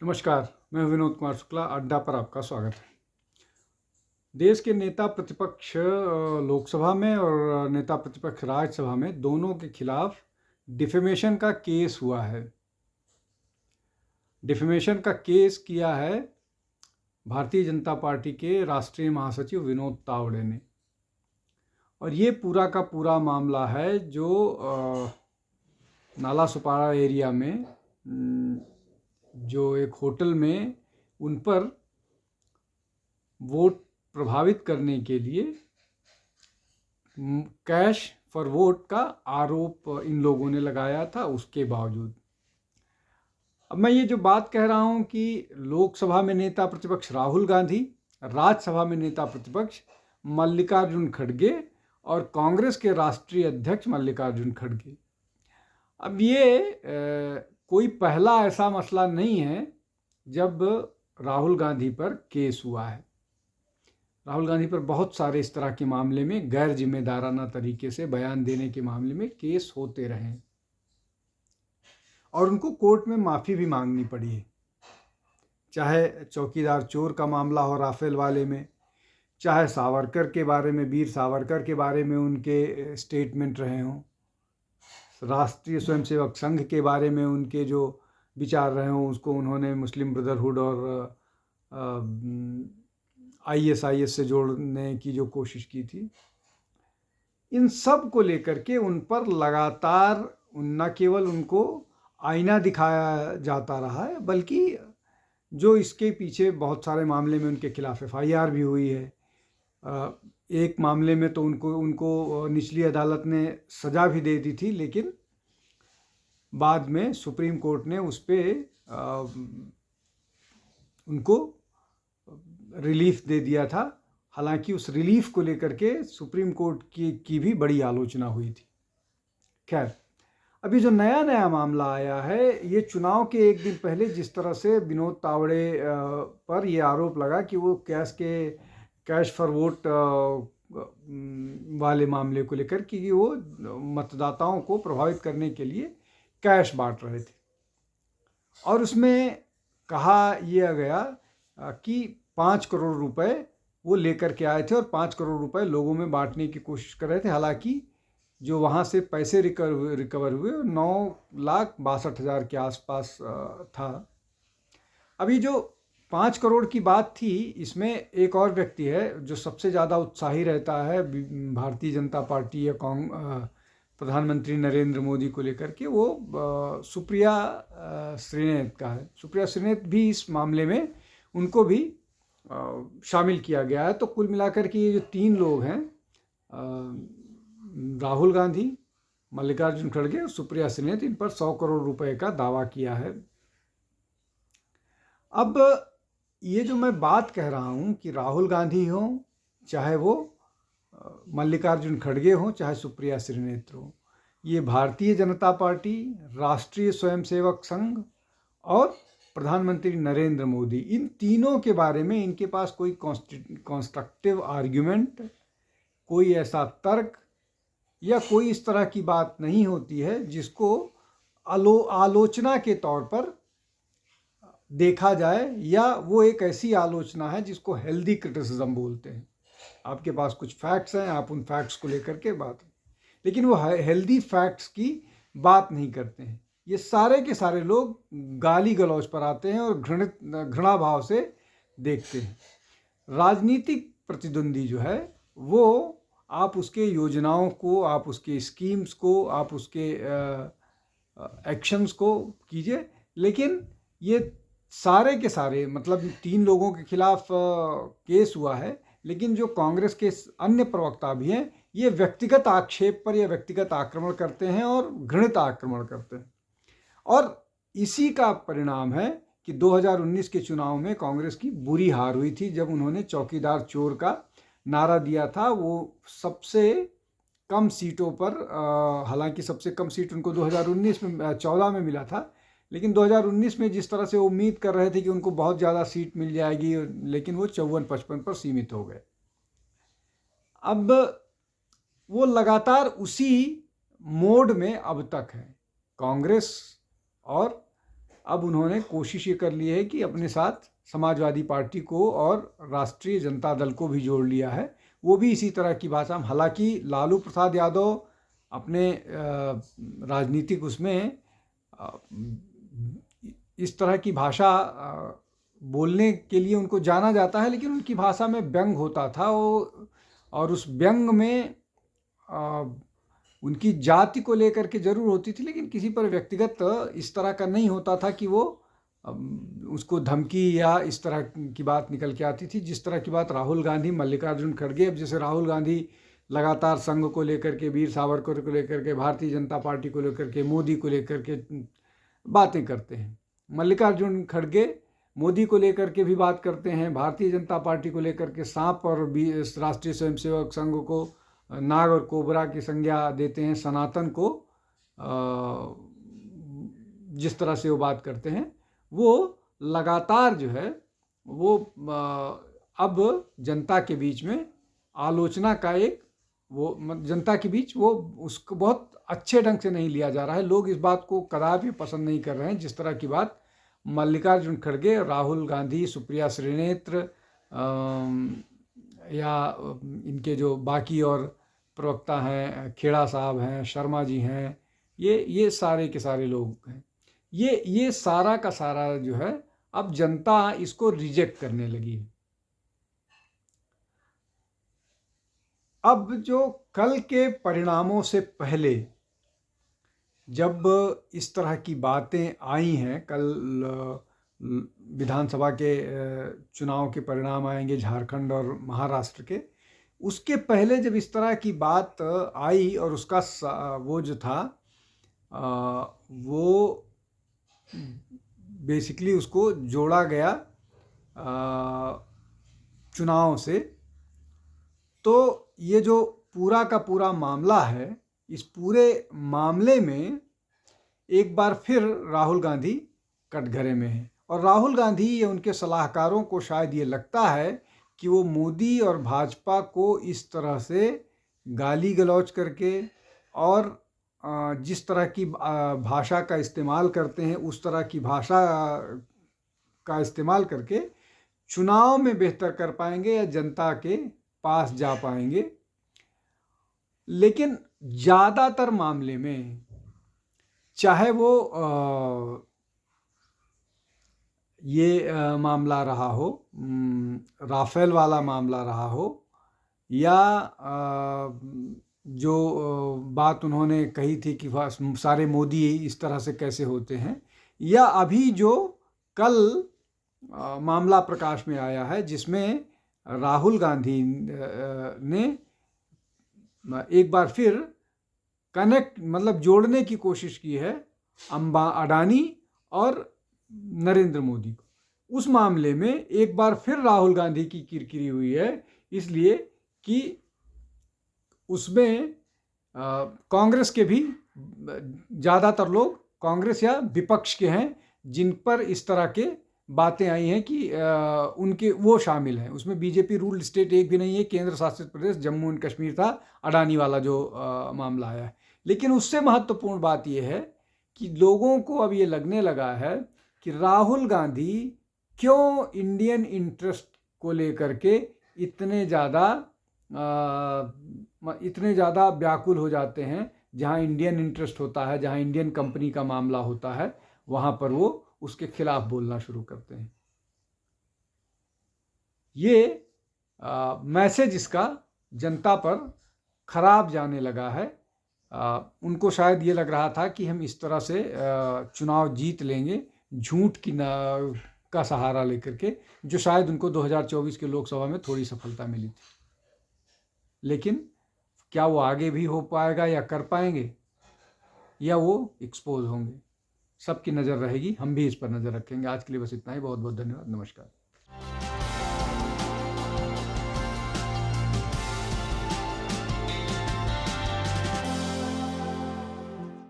नमस्कार, मैं विनोद कुमार शुक्ला। अड्डा पर आपका स्वागत है। देश के नेता प्रतिपक्ष लोकसभा में और नेता प्रतिपक्ष राज्यसभा में दोनों के खिलाफ डिफेमेशन का केस हुआ है। डिफेमेशन का केस किया है भारतीय जनता पार्टी के राष्ट्रीय महासचिव विनोद तावड़े ने। और ये पूरा का पूरा मामला है जो नाला सुपारा एरिया में जो एक होटल में उन पर वोट प्रभावित करने के लिए कैश फॉर वोट का आरोप इन लोगों ने लगाया था। उसके बावजूद अब मैं ये जो बात कह रहा हूँ कि लोकसभा में नेता प्रतिपक्ष राहुल गांधी, राज्यसभा में नेता प्रतिपक्ष मल्लिकार्जुन खड़गे और कांग्रेस के राष्ट्रीय अध्यक्ष मल्लिकार्जुन खड़गे। अब ये कोई पहला ऐसा मसला नहीं है जब राहुल गांधी पर केस हुआ है। राहुल गांधी पर बहुत सारे इस तरह के मामले में गैर जिम्मेदाराना तरीके से बयान देने के मामले में केस होते रहे और उनको कोर्ट में माफ़ी भी मांगनी पड़ी है। चाहे चौकीदार चोर का मामला हो राफेल वाले में, चाहे सावरकर के बारे में, वीर सावरकर के बारे में उनके स्टेटमेंट रहे हों, राष्ट्रीय स्वयंसेवक संघ के बारे में उनके जो विचार रहे हों, उसको उन्होंने मुस्लिम ब्रदरहुड और ISIS से जोड़ने की जो कोशिश की थी, इन सब को लेकर के उन पर लगातार न केवल उनको आईना दिखाया जाता रहा है, बल्कि जो इसके पीछे बहुत सारे मामले में उनके खिलाफ FIR भी हुई है। एक मामले में तो उनको निचली अदालत ने सज़ा भी दे दी थी, लेकिन बाद में सुप्रीम कोर्ट ने उस पर उनको रिलीफ दे दिया था। हालांकि उस रिलीफ को लेकर के सुप्रीम कोर्ट की भी बड़ी आलोचना हुई थी। खैर, अभी जो नया मामला आया है, ये चुनाव के एक दिन पहले जिस तरह से विनोद तावड़े पर ये आरोप लगा कि वो कैश फॉर वोट वाले मामले को लेकर कि वो मतदाताओं को प्रभावित करने के लिए कैश बांट रहे थे और उसमें कहा यह गया कि 5 करोड़ रुपए वो लेकर के आए थे और 5 करोड़ रुपए लोगों में बांटने की कोशिश कर रहे थे। हालांकि जो वहाँ से पैसे रिकवर हुए 9,62,000 के आसपास था। अभी जो 5 करोड़ की बात थी, इसमें एक और व्यक्ति है जो सबसे ज़्यादा उत्साही रहता है भारतीय जनता पार्टी या प्रधानमंत्री नरेंद्र मोदी को लेकर के, वो सुप्रिया श्रीनेत का है। सुप्रिया श्रीनेत भी इस मामले में उनको भी शामिल किया गया है। तो कुल मिलाकर के ये जो 3 लोग हैं, राहुल गांधी, मल्लिकार्जुन खड़गे और सुप्रिया श्रीनेत, इन पर 100 करोड़ रुपए का दावा किया है। अब ये जो मैं बात कह रहा हूँ कि राहुल गांधी हो, चाहे वो मल्लिकार्जुन खड़गे हो, चाहे सुप्रिया श्रीनेत हो, ये भारतीय जनता पार्टी, राष्ट्रीय स्वयंसेवक संघ और प्रधानमंत्री नरेंद्र मोदी, इन तीनों के बारे में इनके पास कोई कंस्ट्रक्टिव आर्ग्यूमेंट, कोई ऐसा तर्क या कोई इस तरह की बात नहीं होती है जिसको आलोचना के तौर पर देखा जाए, या वो एक ऐसी आलोचना है जिसको हेल्दी क्रिटिसिज्म बोलते हैं। आपके पास कुछ फैक्ट्स हैं, आप उन फैक्ट्स को लेकर के बात, लेकिन वो हेल्दी फैक्ट्स की बात नहीं करते हैं। ये सारे के सारे लोग गाली गलौज पर आते हैं और घृणा भाव से देखते हैं। राजनीतिक प्रतिद्वंदी जो है वो आप उसके योजनाओं को, आप उसके स्कीम्स को, आप उसके एक्शंस को कीजिए, लेकिन ये सारे के सारे, मतलब 3 लोगों के खिलाफ केस हुआ है, लेकिन जो कांग्रेस के अन्य प्रवक्ता भी हैं, ये व्यक्तिगत आक्षेप पर या व्यक्तिगत आक्रमण करते हैं और घृणित आक्रमण करते हैं। और इसी का परिणाम है कि 2019 के चुनाव में कांग्रेस की बुरी हार हुई थी, जब उन्होंने चौकीदार चोर का नारा दिया था। वो सबसे कम सीटों पर, हालांकि सबसे कम सीट उनको 2014 में मिला था, लेकिन 2019 में जिस तरह से उम्मीद कर रहे थे कि उनको बहुत ज़्यादा सीट मिल जाएगी, लेकिन वो 54-55 पर सीमित हो गए। अब वो लगातार उसी मोड में अब तक है। कांग्रेस और अब उन्होंने कोशिश ये कर ली है कि अपने साथ समाजवादी पार्टी को और राष्ट्रीय जनता दल को भी जोड़ लिया है। वो भी इसी तरह की भाषा में, हालांकि लालू प्रसाद यादव अपने राजनीतिक उसमें इस तरह की भाषा बोलने के लिए उनको जाना जाता है, लेकिन उनकी भाषा में व्यंग होता था वो, और उस व्यंग में उनकी जाति को लेकर के जरूर होती थी, लेकिन किसी पर व्यक्तिगत इस तरह का नहीं होता था कि वो उसको धमकी या इस तरह की बात निकल के आती थी जिस तरह की बात राहुल गांधी, मल्लिकार्जुन खड़गे, अब जैसे राहुल गांधी लगातार संघ को लेकर के, वीर सावरकर को लेकर के, भारतीय जनता पार्टी को लेकर के, मोदी को लेकर के बातें करते हैं। मल्लिकार्जुन खड़गे मोदी को लेकर के भी बात करते हैं, भारतीय जनता पार्टी को लेकर के सांप और राष्ट्रीय स्वयंसेवक संघ को नाग और कोबरा की संज्ञा देते हैं, सनातन को जिस तरह से वो बात करते हैं, वो लगातार जो है वो अब जनता के बीच में आलोचना का एक वो जनता के बीच वो उसको बहुत अच्छे ढंग से नहीं लिया जा रहा है। लोग इस बात को कदापि पसंद नहीं कर रहे हैं जिस तरह की बात मल्लिकार्जुन खड़गे, राहुल गांधी, सुप्रिया श्रीनेत्र या इनके जो बाकी और प्रवक्ता हैं, खेड़ा साहब हैं, शर्मा जी हैं, ये सारे के सारे लोग हैं, ये सारा का सारा जो है अब जनता इसको रिजेक्ट करने लगी है। अब जो कल के परिणामों से पहले जब इस तरह की बातें आई हैं, कल विधानसभा के चुनाव के परिणाम आएंगे झारखंड और महाराष्ट्र के, उसके पहले जब इस तरह की बात आई और उसका वो जो था वो बेसिकली उसको जोड़ा गया चुनाव से, तो ये जो पूरा का पूरा मामला है, इस पूरे मामले में एक बार फिर राहुल गांधी कटघरे में है। और राहुल गांधी या उनके सलाहकारों को शायद ये लगता है कि वो मोदी और भाजपा को इस तरह से गाली गलौज करके और जिस तरह की भाषा का इस्तेमाल करते हैं उस तरह की भाषा का इस्तेमाल करके चुनाव में बेहतर कर पाएंगे या जनता के पास जा पाएंगे। लेकिन ज़्यादातर मामले में, चाहे वो ये मामला रहा हो, राफेल वाला मामला रहा हो, या जो बात उन्होंने कही थी कि सारे मोदी इस तरह से कैसे होते हैं, या अभी जो कल मामला प्रकाश में आया है जिसमें राहुल गांधी ने एक बार फिर कनेक्ट मतलब जोड़ने की कोशिश की है अडानी और नरेंद्र मोदी को। उस मामले में एक बार फिर राहुल गांधी की किरकिरी हुई है, इसलिए कि उसमें कांग्रेस के भी ज़्यादातर लोग कांग्रेस या विपक्ष के हैं जिन पर इस तरह के बातें आई हैं कि उनके वो शामिल हैं। उसमें बीजेपी रूल्ड स्टेट एक भी नहीं है, केंद्र शासित प्रदेश जम्मू एंड कश्मीर था, अडानी वाला जो मामला आया है। लेकिन उससे महत्वपूर्ण बात यह है कि लोगों को अब ये लगने लगा है कि राहुल गांधी क्यों इंडियन इंटरेस्ट को लेकर के इतने ज़्यादा व्याकुल हो जाते हैं। जहाँ इंडियन इंटरेस्ट होता है, जहाँ इंडियन कंपनी का मामला होता है, वहाँ पर वो उसके खिलाफ बोलना शुरू करते हैं। ये मैसेज इसका जनता पर खराब जाने लगा है। उनको शायद ये लग रहा था कि हम इस तरह से चुनाव जीत लेंगे झूठ की का सहारा लेकर के, जो शायद उनको 2024 के लोकसभा में थोड़ी सफलता मिली थी। लेकिन क्या वो आगे भी हो पाएगा या कर पाएंगे, या वो एक्सपोज होंगे, सबकी नज़र रहेगी। हम भी इस पर नज़र रखेंगे। आज के लिए बस इतना ही। बहुत बहुत धन्यवाद। नमस्कार।